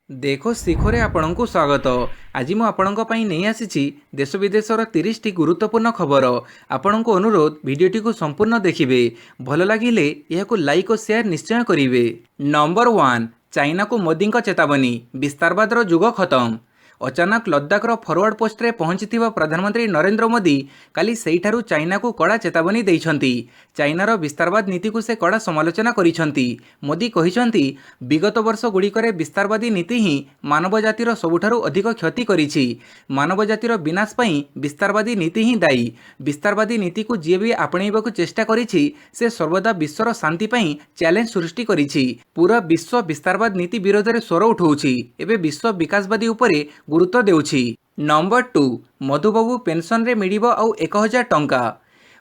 देखो शिखरे आपणଙ୍କୁ स्वागत। आज मु आपणଙ୍କ ପାଇଁ ନେଇ ଆସିଛି देश विदेशर 30 ଟି गुरुत्वपूर्ण खबर। आपणଙ୍କୁ अनुरोध भिडियोटी को संपूर्ण देखिए। भल लगिले यह लाइक और शेयर निश्चय करेंगे। नंबर 1 चाइना को मोदी चेतावनी विस्तारवादर जुग खत्म। अचानक लद्दाखर फरवर्ड पोस्ट रे पहुंची प्रधानमंत्री नरेंद्र मोदी काली सेठारु चाइना को कड़ा चेतावनी देइछंती। चाइनार विस्तारवाद नीति को से कड़ा समालोचना करिछंती। मोदी कहिछंती विगत वर्ष गुड़िकरे विस्तारवादी नीति ही मानव जातिर सबुठारु अधिक क्षति करिछि। मानव जातिर विनाश पई विस्तारवादी नीति ही दायी। विस्तारवादी नीति को जे भी आपणेबाकु चेष्टा करिछि से सर्वदा विश्वर शांति पई चैलेंज सृष्टि करिछि। पूरा विश्व विस्तारवाद नीति विरोध में स्वर उठाउछि। एबे विश्व विकासवादी उपरे गुरुत्व देउछि। नंबर 2 मधुबाबू पेंशन रे मिलिबो आउ 1000 टंका।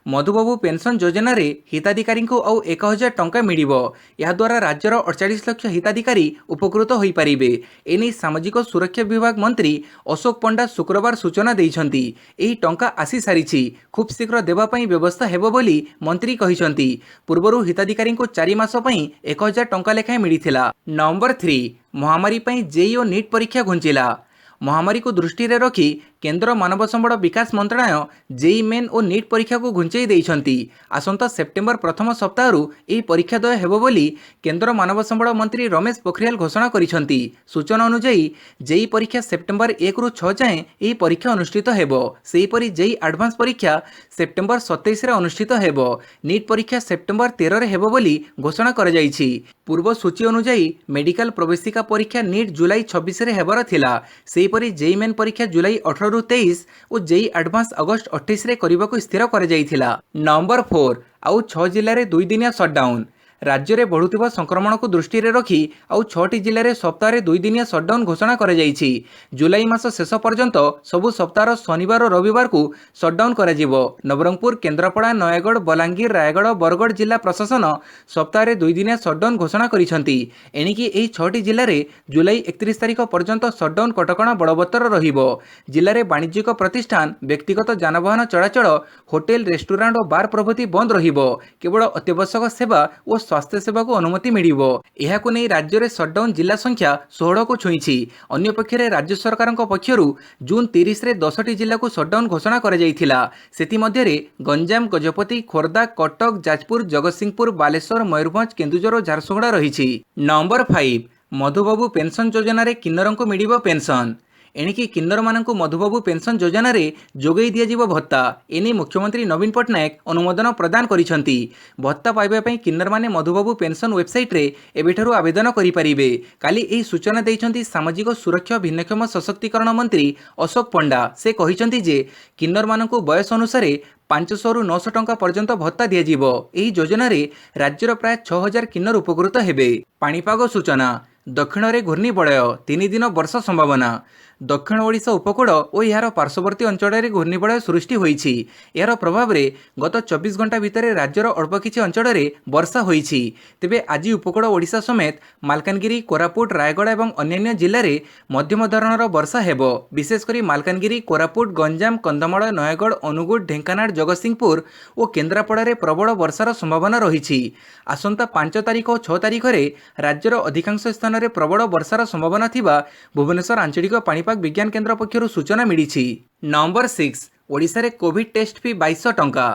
मधुबाबू पेंशन योजना रे हिताधिकारी को आउ 1000 टंका मिलिबो। या द्वारा राज्यर 48 लाख हिताधिकारी उपकृत होई परिबे। एने सामाजिक सुरक्षा विभाग मंत्री अशोक पंडा शुक्रवार सूचना देइछंती। एही टंका आसी सारिछि। खूब शीघ्र देबा पई व्यवस्था हेबो बोली मंत्री कहिछंती। पूर्वरु हिताधिकारी को 4 मास पई 1000 टंका लेखाए मिलिथिला। नंबर 3 महामारी पई जेईई और नीट परीक्षा घुंचिला। महामारी को दृष्टि रे रखी केंद्र मानव संबल विकास मंत्रालय जेईई मेन और नीट परीक्षा को घुंचाई देइछंती। आसंता सेप्टेम्बर प्रथम सप्ताह यह परीक्षा दय हेबो बोली केंद्र मानव संबल मंत्री रमेश पोखरियाल घोषणा करिछंती। सूचना अनुसार जेईई परीक्षा सेप्टेम्बर 1 ରୁ 6 जाए यह परीक्षा अनुष्ठित हेबो। सेहीपरि जेईई एडवांस परीक्षा सेप्टेम्बर 27 रे अनुष्ठित हेबो। नीट परीक्षा सेप्टेम्बर 13 रे हेबो बोली घोषणा कर जाइछि। पूर्व सूची अनुसार मेडिकल प्रवेशिका परीक्षा नीट जुलाई 26 रे हेबार थिला। सेहीपरि जेईई मेन परीक्षा जुलाई 18 ରୁ 23 और जेईई एडवांस अगस्त 28 रे करबाको स्थिर कर जाइथिला। नंबर 4 आउ 6 जिल्ला रे 2 दिनिया शटडाउन। राज्य में बढ़ुवा संक्रमण को दृष्टि रे रखी आउ 6टी जिले में सप्ताह 2 दिनिया शटडाउन घोषणा कर जाइछि। जुलाई मास शेष पर्यंत सबु सप्ताह शनिवार और रविवार को शटडाउन कर जिवो। नवरंगपुर केन्द्रापड़ा नयगढ़ बलांगीर रायगढ़ बरगढ़ जिला प्रशासन सप्ताह 2 दिनिया शटडाउन घोषणा करिसंती। एणिकी एही 6टी जिले में जुलाई 31 तारिख पर्यंत शटडाउन कटकणा बलवत्तर रहिबो। जिले में वाणिज्यिक प्रतिष्ठान व्यक्तिगत जानवाहन चलाचल होटेल रेस्टोरेंट और बार प्रभृति बंद रहिबो। केवल अत्यावश्यक सेवा और स्वास्थ्य सेवा को अनुमति मिलिबो। एहाकु नै राज्य में शटडाउन जिला संख्या 16 को छुईछि। अन्य पक्षरे राज्य सरकार पक्षरु जून 30 रे 10टी जिला को शटडाउन घोषणा कर जाइथिला। सेति मध्यरे गंजाम गजपति खोर्धा कटक जाजपुर जगतसिंहपुर बालेश्वर मयूरभंज केन्दुझर और झारसुगुड़ा रहिछि। नंबर 5 मधुबाबू पेंशन योजना रे किन्नरंको मिलिबो पेंशन। एणिकी किन्नर मानक मधुबाबू पेंशन योजना रे जोगई दिया भत्ता। एने मुख्यमंत्री नवीन पट्टनायक अनुमोदन प्रदान करिसंती। भत्ता पाइबा पई किन्नर माने मधुबाबू पेंशन वेबसाइट रे एबेठारु आवेदन करि परिबे। काली एही सूचना दैछंती सामाजिक सुरक्षा भिन्नक्षम सशक्तिकरण मंत्री अशोक पंडा। से कहिसंती जे किन्नर मानक बयस अनुसार 500 ରୁ 900 टंका पर्यंत भत्ता दियाजिबो। एही योजना रे राज्यर प्राय 6000 किन्नर उपकृत हेबे। पाणीपाग सूचना दक्षिण रे घूर्णिबलय 3 दिन वर्षा संभावना। दक्षिण ओडिशा उपकूल और यार पार्श्ववर्ती अंचल में घूर्णिबलय सृष्टि होइछि। यार प्रभाव रे गत 24 घंटा भितर राज्यर अल्प किछि अंचल में वर्षा होइछि। तेबे आज उपकूल ओडिशा समेत मालकानगिरी कोरापुट रायगढ़ और अन्य जिले में मध्यम धरणर वर्षा हेबो। विशेषकर मालकानगिरी कोरापुट गंजाम कंधमाल नयगढ़ अनुगुळ ढेंकानाळ जगतसिंहपुर और केन्द्रापड़ा रे प्रबल वर्षार संभावना रहिछि। आसंता 5 तारिख और 6 तारिख रे राज्यर अधिकांश स्थान में प्रबल वर्षार संभावना थिबा भुवनेश्वर आंचलिक पाणीपाग विज्ञान केन्द्र पक्षरु सूचना मिलिछि। नंबर 6 ओडिशा रे कोविड टेस्ट फी 2200 टंका।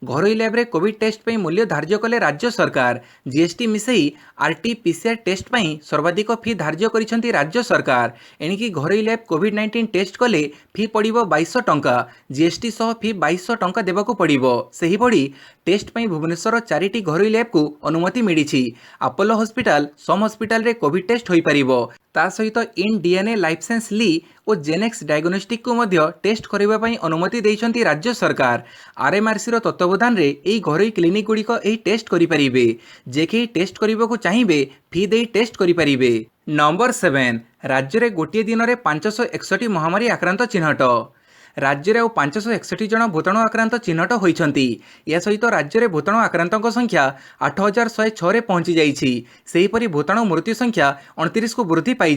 घरोई लैब रे कोविड टेस्ट पे मूल्य धार्य कले राज्य सरकार। जीएसटी मिसई आरटीपीसीआर टेस्ट पे सर्वाधिक फी धार्य करिसेंती राज्य सरकार। एणिकी घरोई लैब कोविड-19 टेस्ट कले फी पड़िबो 2200 टंका। जीएसटी सह फी 2200 टंका देबाकू पड़िबो। सेही पड़ी टेस्ट पे भुवनेश्वर 4टी घरोई लैब को अनुमति मिलिछि। अपोलो हॉस्पिटल सम हॉस्पिटल रे कोविड टेस्ट होई परिबो। ता सहित इन डीएनए लाइफ साइंस ली और जेनेक्स डायग्नोस्टिक को मध्य टेस्ट करिबा पई अनुमति देइछंती राज्य सरकार। आरएमआरसी रो तत्वावधान रे एई घरोई क्लिनिक गुड़िक एई टेस्ट करि परिबे। जेके टेस्ट करिबाकू चाहिबे फी देई टेस्ट करि परिबे। नंबर 7 राज्य रे गोटिए दिन रे 561 महामारी आक्रांत चिन्हट। राज्य में 561 जन भूताणु आक्रांत चिन्हट होती। या सहित राज्य में भूताणु आक्रांतों संख्या 8106 पहुंची जाइछि। सेहीपरि भूताणु मृत्यु संख्या 29 को वृद्धि पाई।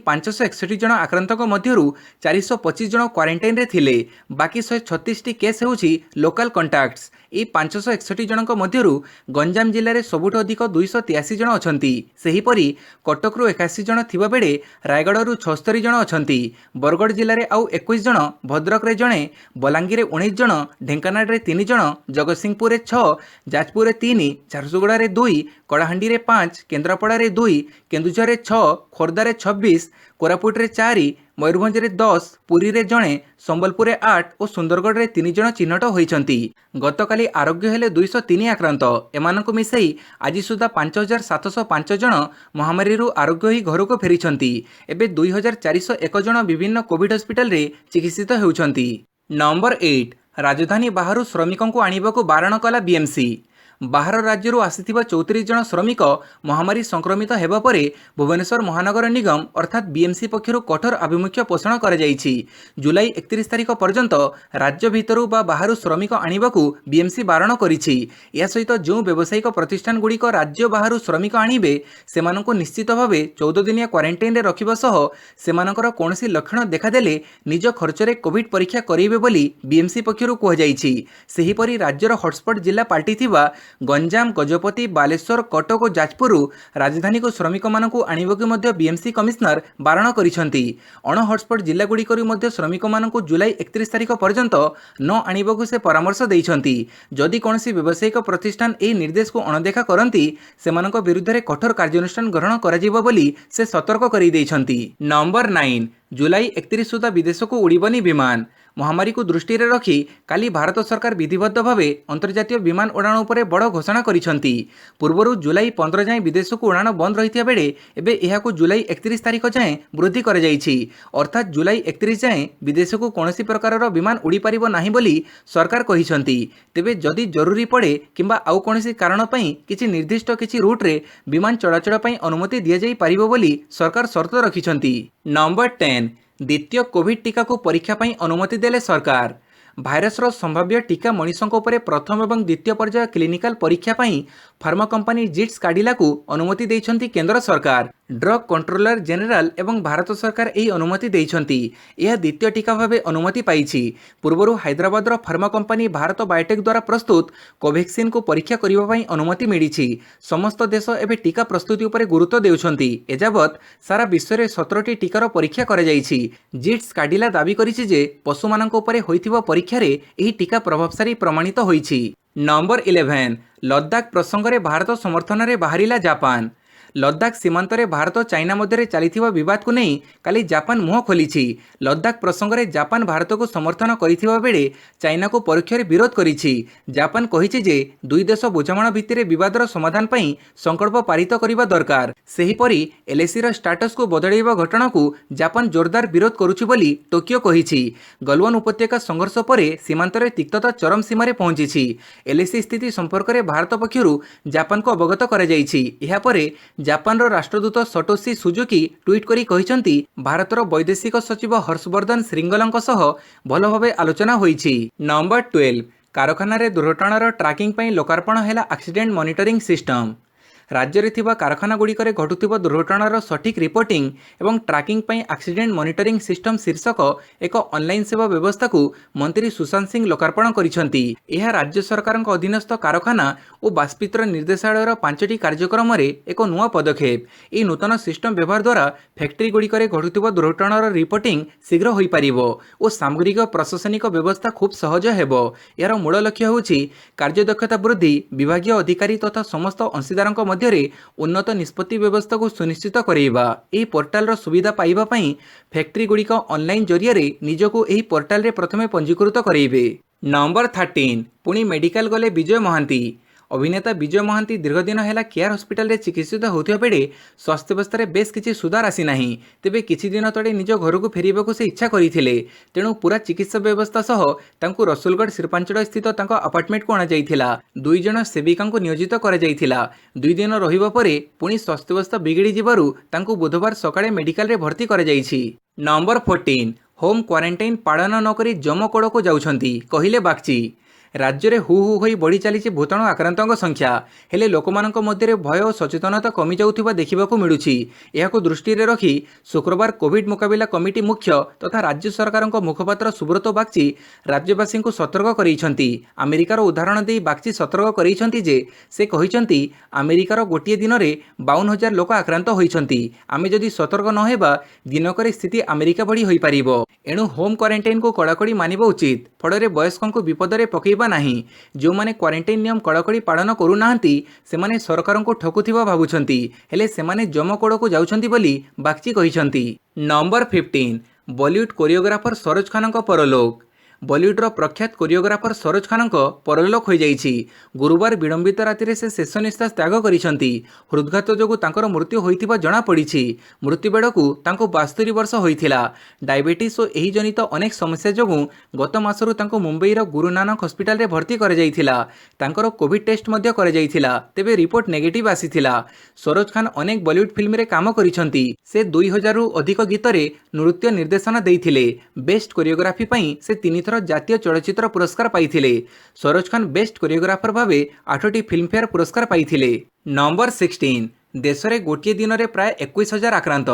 561 जन आक्रांतों मध्यरु 425 जन क्वारंटाइन रे थिले। बाकी 136 टी केस होछि लोकल कॉन्टैक्ट्स। यह 561 जनक मध्यरु गंजाम जिले में सबुठ अधिक 283 जन अछंती। सेहीपरि कटकरू 81 जन थिबा बेले रायगढ़ 76 जन अछंती। बरगढ़ जिले में आउ 21 जन, भद्रक रे जणे, बलांगीर 19 जन, ढेंकानाल रे 3 जन, जगतसिंहपुर 6, जाजपुर 3, झारसुगुड़ा 2, कलाहांडी 5, केन्द्रापड़ा 2, केन्दुझर 6, खोर्धा 26, कोरापुट 4, मयूरभंज 10, पुरी रे जणे, संबलपुर 8 और सुंदरगढ़ 3 जन चिन्हट होइछंती। गतकाली आरोग्य हेले 203 आक्रांत। एमानकु मिसेई आज सुधा 5705 जन महामारी आरोग्य होई घर को फेरिछंती। एबे 2401 जन विभिन्न कोविड हॉस्पिटल रे चिकित्सित हेउछंती। नंबर 8, राजधानी बाहरु श्रमिकों को आनिबाकु बारण कला बीएमसी। बाहर राज्य आसीथिबा 34 जन श्रमिक महामारी संक्रमित हेबा परे भुवनेश्वर महानगर निगम अर्थात बीएमसी पक्षरु कठोर आभिमुख्य पोषण करा जाइछि। जुलाई 31 तारिख पर्यंत राज्य भितरु बा बाहरु श्रमिक आनिबाकु बीएमसी बारण करिछि। या सहित जो व्यावसायिक प्रतिष्ठान गुड़िक राज्य बाहरु श्रमिक आनिबे सेमानंकु निश्चित भावे 14 दिनिया क्वारंटाइन रे रखिबा सह सेमानकर कोनोसी लक्षण देखादेले निज खर्चरे कोविड परीक्षा करिवे बोली बीएमसी पक्षरु कह जाइछि। सेहीपरि राज्यर हॉटस्पॉट जिला पाल्टिथिबा गंजाम, गजपति, बालेश्वर, कटक और जाजपुर राजधानी को श्रमिक मानकु आनिबाकु मध्य बीएमसी कमिश्नर बारण करिसंती। अण हॉटस्पॉट जिला गुड़िकरु मध्य श्रमिक मानकु जुलाई 31 तारिख पर्यंत न आनिबाकु से परामर्श दैछंती। जदि कोनोसी व्यावसायिक प्रतिष्ठान एही निर्देश को अणदेखा करंती सेमानक विरुद्ध रे कठोर कार्यानुष्ठान ग्रहण कराजिबो बोली से सतर्क करि दैछंती। नंबर 9, जुलाई 31 सुधा विदेश को उड़ीबनी विमान। महामारी को दृष्टि रे रखी काली भारत सरकार विधिबद्ध भावे अंतर्जातीय विमान उड़ाण उपरे बड़ घोषणा करिसंती। पूर्वरु जुलाई 15 जाए विदेश को उड़ाण बंद रहिथिया बेले एबे एहाकु जुलाई 31 तारिख जाए वृद्धि कर जाइछि। अर्थात जुलाई 31 जाए विदेश को कोनोसी प्रकारर विमान उड़ी परिबो नाही बोली सरकार कहिसंती। तेबे जदि जरूरी पड़े किंबा आउ कोनोसी कारण पई किछि निर्दिष्ट किछि रूट रे विमान चलाचल पई अनुमति दिया जाई परिबो बोली सरकार शर्त रखिसंती। नंबर 10, द्वितीय कोविड टीका को परीक्षा पई अनुमति देले सरकार। भाइरसर संभाव्य टीका मनीषों उपरे प्रथम एवं द्वितीय पर्याय क्लिनिकल परीक्षा पई फार्मा कंपनी जिट्स काडिला को अनुमति देइछंती केंद्र सरकार। ड्रग कंट्रोलर जेनेराल एवं भारत सरकार एही अनुमति देइछंती। यह द्वितीय टीका भावे अनुमति पाइछि। पूर्वरु हैदराबादर फार्मा कंपनी भारत बायोटेक द्वारा प्रस्तुत कोवैक्सीन को परीक्षा करिबा पई अनुमति मिलिछि। समस्त देश एबे टीका प्रस्तुति उपरे गुरुत्व देउछंती। एजाबत सारा विश्व रे 17टी टीकार परीक्षा करा जाइछि। जिट्स काडिला दाबी करिछि जे पशुमानक उपरे होइथिबा परीक्षा रे एही टीका प्रभावशाली प्रमाणित होइछि। नंबर 11, लद्दाख प्रसंग रे भारत समर्थन रे बाहरिला जापान। लद्दाख सीमांत रे भारत और चाइना मध्य चलता बद को नहीं काली जापान मुह खोली। लद्दाख प्रसंग में जापान भारत को समर्थन करिथिबा बेले चाइना को परोक्ष विरोध करिछि। जापान कहिछि जे दुई देश बुझामणा भित्तिरे विवादर समाधान पई संकल्प पारित करिबा दरकार। सेहीपरि एलएसी र स्टाटस को बदलाइबा घटना को जापान जोरदार विरोध करुछि बोली टोकियो कहिछि। गलवान उपत्यका संघर्ष परे सीमांत रे तिक्तता चरम सीमारे पहुंचिछि। एलएसी स्थिति संपर्क में भारत पक्षरु जापान को अवगत करा जाइछि। एहा परे जापान राष्ट्रदूत सटोशी सुजुकी ट्वीट करी कहिसंती भारतर वैदेशिक सचिव हर्षवर्धन श्रृंगलांक सह भल भावे आलोचना होईछि। नंबर 12, कारखाना रे दुर्घटनार ट्रैकिंग पई लोकार्पण हैला एक्सीडेंट मॉनिटरिंग सिस्टम। राज्य रे थिबा कारखाना गुड़िकर घटुथिबा दुर्घटनार सठिक रिपोर्टिंग एवं ट्रैकिंग पई एक्सीडेंट मॉनिटरिंग सिस्टम शीर्षक एक ऑनलाइन सेवा व्यवस्था को मंत्री सुशांत सिंह लोकार्पण करिसंती। यह राज्य सरकार अधीनस्थ कारखाना और बाष्पित्र निर्देशालयर 5टी कार्यक्रम रे एक नुआ पदक्षेप। यह नूतन सिस्टम व्यवहार द्वारा फैक्ट्री गुड़िकर घटुथिबा दुर्घटनार रिपोर्टिंग शीघ्र होई परिबो और सामग्रिक प्रशासनिक व्यवस्था खूब सहज हेबो। यार मूल लक्ष्य होछि कार्यदक्षता वृद्धि, विभागीय अधिकारी तथा समस्त अंशीदारक उन्नत निष्पत्ति व्यवस्था को सुनिश्चित कराइबा। एही पोर्टाल रो सुविधा पाइबा पई फैक्ट्री गुड़िक ऑनलाइन जरिया रे निजको एही पोर्टाल रे प्रथमे पंजीकृत कराइबे। नंबर 13, पुणी मेडिकल गले विजय महांती। अभिनेता विजय महांती दीर्घ दिन है केयर हॉस्पिटल रे चिकित्सित होता बेले स्वास्थ्यावस्था बेस किसी सुधार आसी नाही। तेबे किछि दिन तले निज घर को फेरिबाकू से इच्छा करथिले। तेणु पूरा चिकित्सा व्यवस्था सह तांकू रसुलगढ़ सिरपांचड़ स्थित तांको अपार्टमेंट को अणा जाइथिला। 2 जण सेविका को नियोजित करा जाइथिला। 2 दिन रहिबा परे पुणी स्वास्थ्यावस्था बिगिड़ी जिबारु तांकू बुधवार सकाळे मेडिकल रे भर्ती करा जाइछि। नंबर 14, होम क्वारंटाइन पालन नकरी जमकोड़क जाउछंती कहिले बागची। राज्य में हु हु होई बढ़ी चली भूताणु आक्रांतों संख्या हेले लोकमानंक मध्य भय और सचेतनता कमी जाउथिबा देखिबाकू मिलुछि। एहाकू दृष्टि रखी शुक्रवार कोविड मुकाबिला कमिटी मुख्य तथा राज्य सरकारक मुखपात्र सुब्रत बागची राज्यवासी को सतर्क करैछंती। अमेरिकार उदाहरण दे बागची सतर्क करैछंती जे से कहिछंती अमेरिकार गोटे दिन में 52,000 लोक आक्रांत होइछंती। आमे जदि सतर्क न हेबा दिनकर स्थिति अमेरिका भली होई पारिबो। एणु होम क्वारंटाइन को कड़ाकड़ी मानिबा उचित। फल वयस्कों को विपद में पकईबा नहीं। जो माने क्वारंटाइन नियम कड़ाकड़ी पालन करूनाहांती सेमाने सरकार को ठकुथिबा भाबुछंती हेले सेमाने जमकोड़ को जाउछंती बोली बागची कहिछंती। नंबर 15 बॉलीवुड कोरियोग्राफर सरोज खान परलोक। बॉलीवुडर प्रख्यात कोरियोग्राफर सरोज खान परलोक हो जाइछि। गुरुवार विलंबित राति से शेष निश्वास त्याग करिसंती। हृदघात जोगु तांकर मृत्यु होइथिबा जणा पड़िछि। मृत्यु बेड़कू तांको 72 वर्ष होइथिला। डायबिटीज और एही जनित अनेक समस्या जोगु गत मासरु तांको मुंबईर गुरु नानक हॉस्पिटल रे भर्ती कर जाइथिला। तांकर कोविड टेस्ट मध्य कर जाइथिला तेबे रिपोर्ट नेगेटिव आसीथिला। सरोज खान अनेक बॉलीवुड फिल्म रे काम करिसंती। से 2000 रु अधिक गीत रे नृत्य निर्देशन देइथिले। बेस्ट कोरियोग्राफी पई से 3 थर जातीय चलचित्र पुरस्कार पाइथिले। सरोज खान बेस्ट कोरियोग्राफर भावे 8टी फिल्मफेयर पुरस्कार पाइथिले। नंबर 16 देश में गोटे दिन में प्राय 21,000 आक्रांत।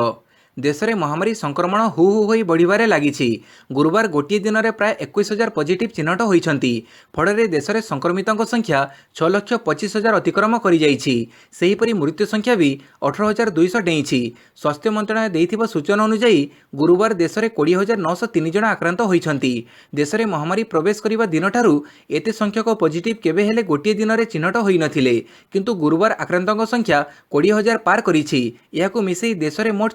देश में महामारी संक्रमण हु हु होई बढ़िबारे लागिछि। गुरुवार गोटे दिन में प्राय 21,000 पॉजिटिव चिन्हट होइछंती। फଳରେ देश में संक्रमितों संख्या 6,25,000 अतिक्रम करि जाइछि। सेहीपरि मृत्यु संख्या भी 18,200 डेइछि। स्वास्थ्य मंत्रालय देइथिबा सूचना अनुसार गुरुवार देश में 20,903 जन आक्रांत होइछंती। देश में महामारी प्रवेश करने दिन ठारू एते संख्यक पॉजिटिव केबे हेले गोटे दिन में चिन्हट होई नथिले। किंतु गुरुवार आक्रांतों संख्या 20,000 पार करिछि। एहाकू मिसेई देश में मोट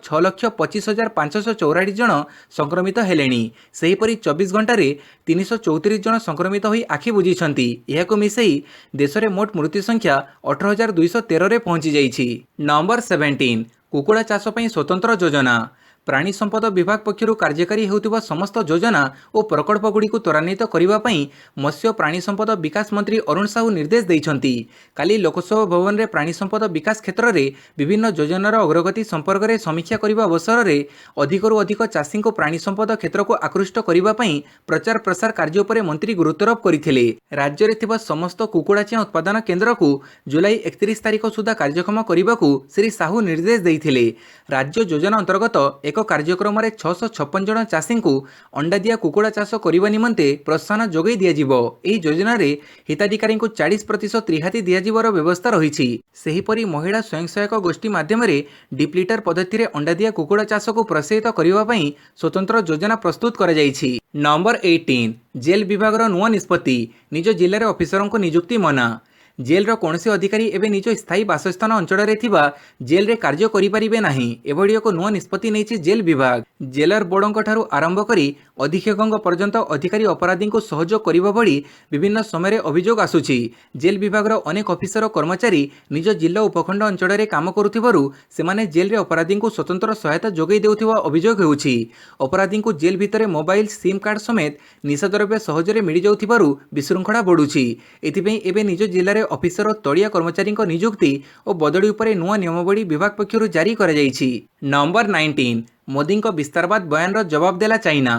6,25,544 जन संक्रमित हेलेनी। सेहीपरि 24 घंटे 334 जन संक्रमित होई आखि बुझिछंती। एहाकू मिसेई देश में मोट मृत्यु संख्या 18,213 रे पहुंची जाइछि। नंबर 17 कुकुड़ा चाष पई स्वतंत्र योजना। प्राणी संपद विभाग पक्षर कार्यकारी होउथिबा समस्त योजना और प्रकल्पगुड़ी को त्वरान्वित करने मत्स्य प्राणी संपद विकास मंत्री अरुण साहू निर्देश देइछंती। काली लोकसभा भवन में प्राणी संपद विकास क्षेत्र में विभिन्न योजनार अग्रगति संपर्क में समीक्षा करने अवसर में अधिकरू अधिक चाषी को प्राणी संपद क्षेत्र को आकृष्ट करने प्रचार प्रसार कार्य पर मंत्री गुरुत्वारोप करथिले। राज्य में थिबा समस्त कुकुड़ा चिआं उत्पादन केन्द्र को जुलाई 31 तारिख सुधा कार्यक्षम करने को श्री साहू निर्देश देइथिले। राज्य योजना अंतर्गत एक कार्यक्रम में 656 जन चाषी को अंडा दिया कुकुड़ा चाष करने निमंते प्रोत्साहन जोगई दियाजिबो। एही योजना रे हिताधिकारी को 40% रिहाती दियाजिबार व्यवस्था रहिछि। सेहीपरि महिला स्वयं सहायक गोष्ठी माध्यम डिप्लीटर पद्धति रे अंडा दिया कुकुड़ा चाष को प्रोत्साहित करबा पई स्वतंत्र योजना प्रस्तुत करा जाइछि। नंबर 18 जेल विभाग नुआ निष्पत्ति। निज जिले में ऑफिसरों को नियुक्ति मना। जेलर कौनसी अधिकारी एवं निज स्थायी बासस्थान अंचल जेल रे कार्य करें ना एभली एक नुआ निष्पत्ति नहीं जेल विभाग। जेलर बोर्डों ठारू आरंभ करी अधीक्षकों पर्यंत अधिकारी अपराधी को सहयोग करने भली विभिन्न समय अभियोग आसुछि। जेल विभाग अनेक ऑफिसर कर्मचारी निज जिला उपखंड अंचल में काम करुथिबारु सेमाने जेल रे अपराधी को स्वतंत्र सहायता जोगई देउथिबा अभियोग हेउछि। अपराधी को जेल भितर मोबाइल सिम कार्ड समेत निशाद्रव्य सहजरे मिली जाउथिबारु विशृंखला बढ़ुछि। एथिपई एबे निज जिले में ऑफिसर और तलिया कर्मचारी नियुक्ति और बदली उपरे नुआ नियमावली विभाग पक्षर जारी करा जाइछि। नंबर 19 मोदी विस्तारवाद बयान रो जवाब देला चाइना।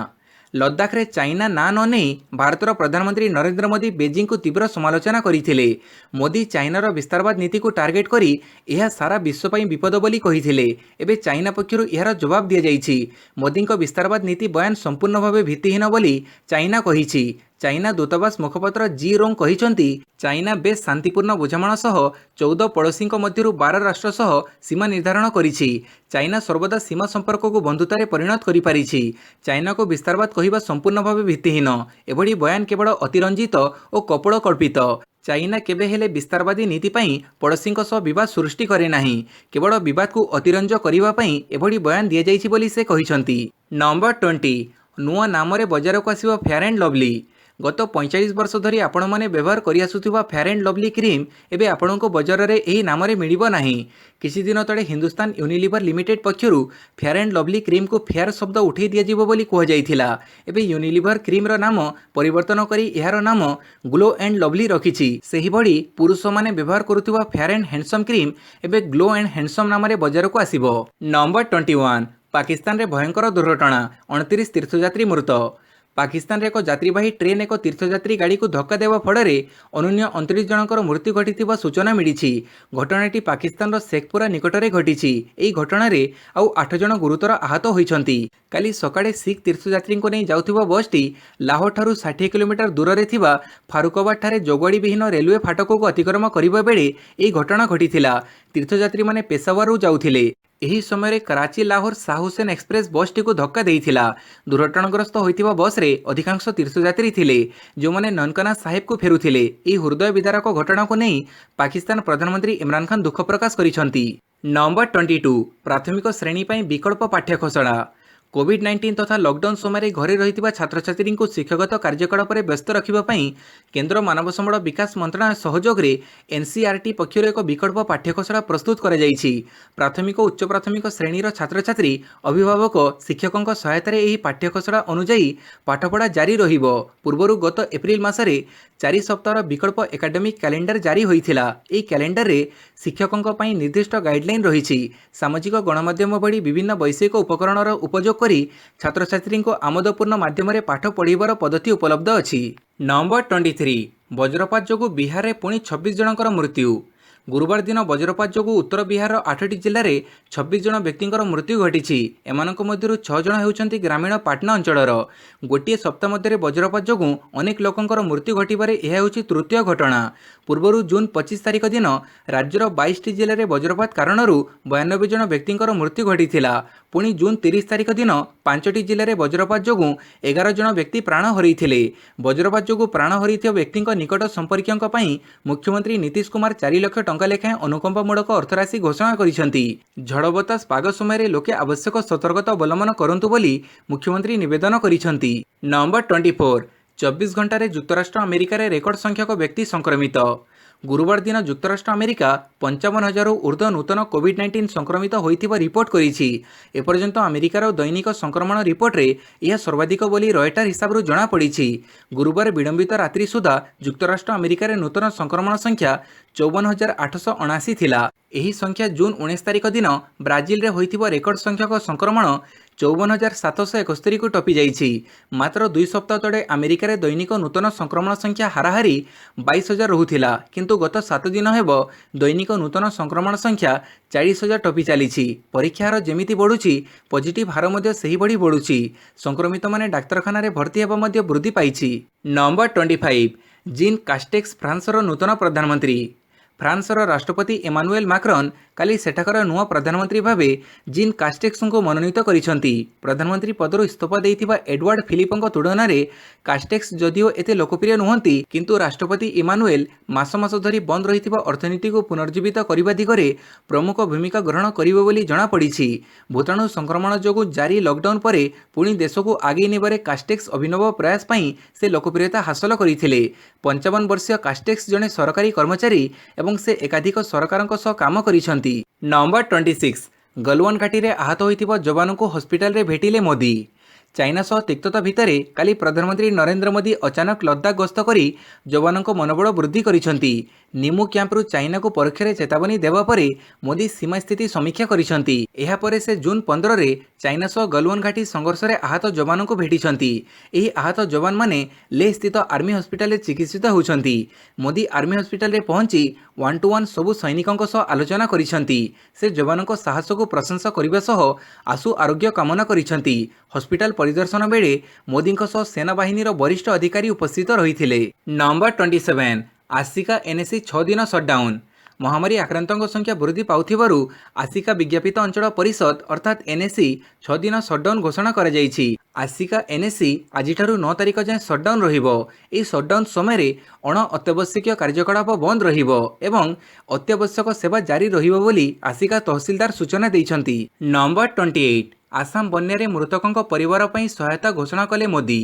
लद्दाख रे चाइना ना न नहीं भारतर प्रधानमंत्री नरेंद्र मोदी बेजिंग को तीव्र समालोचना करथिले। मोदी चाइनार विस्तारवाद नीति को टार्गेट करी यह सारा विश्व पई विपद बोली कहिथिले। एबे चाइना पक्षर यार जवाब दिया जाइछि। मोदी विस्तारवाद नीति बयान संपूर्ण भाव भित्तिहीन बोली चाइना कहिछि। चाइना दूतावास मुखपात्र जी रोंग कहिसंती चाइना बेस शांतिपूर्ण बुझामणा सह 14 पड़ोशी मध्य 12 राष्ट्र सह सीमा निर्धारण करिछि। चाइना सर्वदा सीमा संपर्क को बंधुतारे परिणत करि पारिछि। चाइना को विस्तारवाद कहिबा संपूर्ण भाव भित्तिहीन। एभली बयान केवल अतिरंजित और कपोल कल्पित। चाइना केबे हेले विस्तारवादी नीति पई पड़ोशी सह विवाद सृष्टि करे नाही। केवल विवाद को अतिरंज करिबा पई एभली बयान दिया जाइछि बोली से कहिसंती। नंबर 20 नुआ नाम रे बाजार को आसीबो फेयर एंड लवली। गत 45 वर्ष धरी आपण माने व्यवहार करि आसुथिबा फेयर एंड लवली क्रीम एबे आपणको बजार रे एही नाम रे मिलिबो नाही। किछि दिन तळे हिंदुस्तान यूनिलिवर लिमिटेड पक्षरु फेयर एंड लवली क्रीम को फेयर शब्द उठै दिया जिवो बोली कह जाइथिला। एबे यूनिलिवर क्रीम रो नाम परिवर्तन करी एहार नाम ग्लो एंड लवली रखिछि। सेही भडी पुरुष माने व्यवहार करुथिबा फेयर एंड हैंडसम क्रीम एबे ग्लो एंड हैंडसम नाम रे बाजार को आसीबो। नंबर 21 पाकिस्तान रे भयंकर दुर्घटना 29 तीर्थयात्री मृत। पाकिस्तान रे एक यात्रीवाही ट्रेन एक तीर्थयात्री गाड़ी को धक्का देवा फଳରେ अनुन्य 29 जनकर मृत्यु घटिथिबा सूचना मिली। घटनाटी पाकिस्तान शेखपुरा निकटरे घटी। एही घटना आउ 8 जन गुरुतर आहत होइछंती। काली सकाळे सिख तीर्थयात्री को नहीं जाउथिबा बसटी लाहोर ठारू 60 किलोमीटर दूर रे थिबा फारुकाबाद ठारे जोगवाड़ी विहीन रेलवे फाटक को अतिक्रम करिबा बेले एही घटना घटिथिला। तीर्थयात्री माने पेशावर जाउथिले। एही समय कराची लाहोर शाह हुसैन एक्सप्रेस बसटी को धक्का देइथिला। दुर्घटनाग्रस्त होइतिबा बस रे अधिकांश तीर्थयात्री थिले जो माने ननकाना साहेब को फेरुथिले। एही हृदय विदारक घटना को नहीं पाकिस्तान प्रधानमंत्री इमरान खान दुख प्रकाश करिसंती। नंबर 22 प्राथमिक श्रेणी पई विकल्प पाठ्य घोषणा। कोविड-19 तथा लॉकडाउन समय घरे रही छात्र छात्री को शिक्षागत कार्यकलाप व्यस्त रखापी केन्द्र मानव संबल विकास मंत्रणालय सहयोग में एनसीईआरटी पक्षर एक विकल्प पाठ्यघोषणा प्रस्तुत कर प्राथमिक उच्च प्राथमिक श्रेणीर छात्र छात्री अभिभावक शिक्षकों सहायतार यह पाठ्यघोषणा अनुजाई पाठपढ़ा जारी रहिबो। पूर्वर गत एप्रिल मासरे 4 सप्ताह विकल्प एकाडेमिक कैलेंडर जारी होइथिला। एही कैलेंडर रे शिक्षकों पई निर्दिष्ट गाइडलाइन रही। सामाजिक गणमाध्यम भली विभिन्न वैषयिक उपकरणर उपयोग करी छात्र छात्री को आमोदपूर्ण माध्यम पाठ पढ़ाइबार पद्धति उपलब्ध अछि। नंबर 23 वज्रपात जोगु बिहार में पुणी 26 जनकर मृत्यु। गुरुवार दिन वज्रपात जोगु उत्तर बिहार 8टी जिले में 26 जन व्यक्तिंकर मृत्यु घटी। एमानक मध्यरु 6 जन हेउछन्ति ग्रामीण पाटना अंचलर। गोटे सप्ताह मध्य वज्रपात जोगु अनेक लोकंकर मृत्यु घटिबारे यह हेउछि तृतीय घटना। पूर्वर जून 25 तारिख दिन राज्यर 22टी जिले में वज्रपात कारणरू 92 जन व्यक्तिंकर मृत्यु घटिथिला। पुणी जून 30 तारिख दिन 5टी जिले में वज्रपात जोगु 11 जन व्यक्ति प्राण हरैथिले। वज्रपात जोगु प्राण हरैथिबा व्यक्तिंक निकट संपर्कियों पई मुख्यमंत्री नीतीश कुमार 4 लाख टंका लेखाएं अनुकंपामूलक अर्थराशि घोषणा करिसेंति। झड़ बतास पाग समय लोके आवश्यक सतर्कता अवलंबन करंतु बोली मुख्यमंत्री निवेदन करिसेंति। नंबर 24 24 घंटे युक्तराष्ट्र अमेरिका रेकर्ड संख्यक व्यक्ति संक्रमित। गुरुवार दिन युक्तराष्ट्र अमेरिका 55,000 ऊर्ध्व नूतन कोविड-19 संक्रमित होइथिबा रिपोर्ट करिछि। एपर्यंत अमेरिकार दैनिक संक्रमण रिपोर्ट रे यह सर्वाधिक बोली रॉयटर हिसाब जना पड़िछि। गुरुवार विलंबित रात्रि सुधा युक्तराष्ट्र अमेरिका नूतन संक्रमण संख्या 54,879 थिला। एही संख्या जून 19 तारिख दिन ब्राजिल रे होइथिबा रेकर्ड संख्यक संक्रमण 54,771 को टपी जाइछि। मात्र 2 सप्ताह तले अमेरिका दैनिक नूतन संक्रमण संख्या हाराहारी 22,000 रहुथिला, किंतु गत 7 दिन हेब दैनिक नूतन संक्रमण संख्या 40,000 टपी चली। परीक्षा हार जेमिति बढ़ुछि पॉजिटिव हार मध्य सेही बढ़ी बढ़ुछि। संक्रमित माने डाक्तरखाना रे भर्ती हेबा मध्य वृद्धि पाइछि। नंबर 25 जीन कास्टेक्स फ्रांसर नूतन प्रधानमंत्री। फ्रांसर राष्ट्रपति इमानुएल मैक्रोन काली सेठाकर नुआ प्रधानमंत्री भावे जीन कास्टेक्स को मनोनीत करिसेंति। प्रधानमंत्री पदर इस्तीफा देइथिबा एडवार्ड फिलिपଙ୍କ तुलना रे कास्टेक्स जदिओ एते लोकप्रिय नुहंती, किंतु राष्ट्रपति इमानुएल मास मास धरी बंद रहिथिबा अर्थनीति को पुनर्जीवित करिबा दिगरे प्रमुख भूमिका ग्रहण करिबो बोली जणा पड़िछि। भूताणु संक्रमण जोगु जारी लॉकडाउन परे पुणी देश को आगे नेबारे कास्टेक्स अभिनव प्रयास पई से लोकप्रियता हासिल करिथिले। 55 वर्षीय कास्टेक्स जने सरकारी कर्मचारी एवं से एकाधिक सरकारଙ୍କ सह काम करिसेंति। नंबर 26 गलवान घाटी रे आहत होइतिबा जवान को हॉस्पिटल रे भेटिले मोदी। चाइना सह तिक्तता भितरे काली प्रधानमंत्री नरेंद्र मोदी अचानक लद्दाख गस्त करी जवान को मनोबल वृद्धि करिसेंति। निमू कैंपरू चाइना को परोक्षरे चेतावनी देवा परे मोदी सीमा स्थिति समीक्षा करिसेंति। एहा परे से जून 15 रे चाइना सह गलवान घाटी संघर्ष रे आहत जवान को भेटिसेंति। एही आहत जवान माने लेह स्थित आर्मी हॉस्पिटल रे चिकित्सित होउछंती। मोदी आर्मी हॉस्पिटल रे पहुंची 1-to-1 सबु सैनिकों सह आलोचना करिसेंति। से जवान को साहस को प्रशंसा करिबा सह आशु आरोग्य कामना करिसेंति। हॉस्पिटल परिदर्शन बेले मोदी सह सेना बाहिनी वरिष्ठ अधिकारी उपस्थित रहिथिले। नंबर 27 आसिका एनएसी 6 दिन सटडाउन। महामारी आक्रांतों संख्या वृद्धि पाउथिबारु आसिका विज्ञापित अंचल परिषद अर्थात एनएसी 6 दिन सटडाउन घोषणा करा जाइछि। आसिका एनएसी आजिठारु 9 तारिख जाए सटडाउन रहिबो। एही सटडाउन समय अण अत्यावश्यक कार्यकलाप बंद रहिबो एवं अत्यावश्यक सेवा जारी रहिबो बोली आसिका तहसीलदार सूचना दैछंती। नंबर 28 आसाम बन्या रे मृतकों परिवार पई सहायता घोषणा कले मोदी।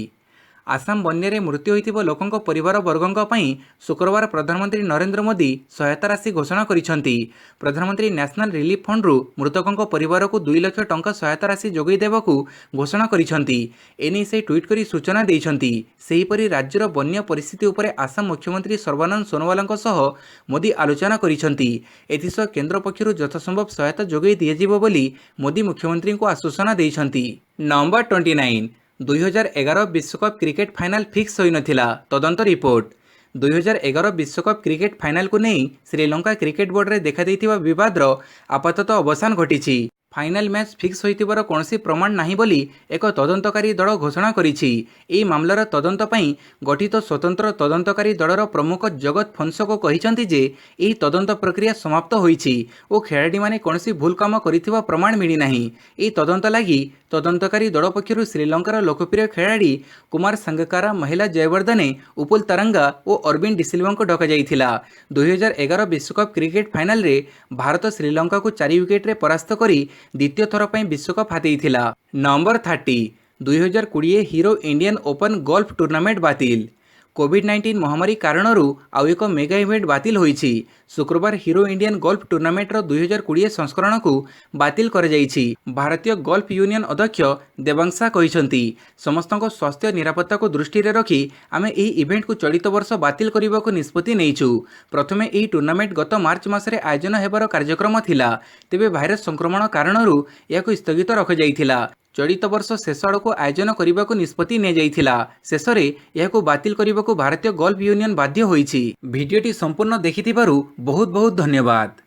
आसाम बन्यारे मृत्यु होइतिबो लोकंक परिवार वर्गंक पई शुक्रवार प्रधानमंत्री नरेंद्र मोदी सहायता राशि घोषणा करिसंती। प्रधानमंत्री नेशनल रिलीफ फंड रु मृतकंक परिवार को 2 लाख टंका सहायता राशि जोगई देबाकू घोषणा करिसंती। एनी से ट्वीट करी सूचना देइसंती। सेहीपरि राज्यर बन्या परिस्थिति उपरे आसाम मुख्यमंत्री सर्बानंद सोनोवालଙ୍କ सह मोदी आलोचना करिसंती। एथिसह केंद्र पक्षरु यथासंभव सहायता जोगई दियाजिबो बोली मोदी मुख्यमंत्री को आश्वासन देइसंती। नंबर 29 2011 विश्वकप क्रिकेट फाइनाल फिक्स होई नथिला तदंत रिपोर्ट। 2011 विश्वकप क्रिकेट फाइनाल को नहीं श्रीलंका क्रिकेट बोर्ड रे देखा देइथिबा विवाद रो आपातत अवसान घटिछि। फाइनाल मैच फिक्स होइतिबार कोनोसी प्रमाण नाही बोली एक तदंतकारी दल घोषणा करिछि। एई मामलार तदंत पई गठित स्वतंत्र तदंतकारी दलर प्रमुख जगत फंसको कहिसंती जे एई तदंत प्रक्रिया समाप्त होइछि ओ खेलाड़ी माने कोनोसी भूल काम करिथिबा प्रमाण मिली नाही। एई तदंत लागि तदंतकारी दल पक्षरु श्रीलंकार लोकप्रिय खेलाड़ी कुमार संगकारा, महिला जयवर्धने, उपुल तरंगा और अरविंद डिसिल्वांको डका जाइथिला। 2011 विश्वकप क्रिकेट फाइनाल रे भारत श्रीलंका को 4 विकेट रे परास्त करी द्वितीय थर पर विश्वकप हातेइथिला। नंबर 30 2020 hero Indian open golf tournament बातिल। कोविड-19 महामारी कारण आउ एक मेगा इवेंट बातिल होइछि। शुक्रवार हीरो इंडियन गोल्फ टूर्नामेंट 2020 संस्करण को बातिल कर जाइछि। भारतीय गोल्फ यूनियन अध्यक्ष देवांशा कहिसंती समस्तक स्वास्थ्य निरापत्ता को दृष्टि रे रखी आमे एही इवेंट को चलित वर्ष बातिल करबा को निष्पत्ति नेइछु। प्रथमे एही टूर्नामेंट गत मार्च मासरे आयोजन हेबार कार्यक्रम थिला, तेबे भाइरस संक्रमण कारण याको स्थगित रखा जाइथिला। चलित वर्ष शेष आड़क आयोजन करने को निष्पत्ति नियाଯାଇଥିଲା। शेषରେ ଏହାକୁ ବାତିଲ କରିବାକୁ ଭାରତୀୟ ଗୋଲ୍ଫ ୟୁନିୟନ ବାଧ୍ୟ ହୋଇଛି। ଭିଡ଼ିଓଟି संपूर्ण ଦେଖିଥିବାରୁ बहुत बहुत धन्यवाद।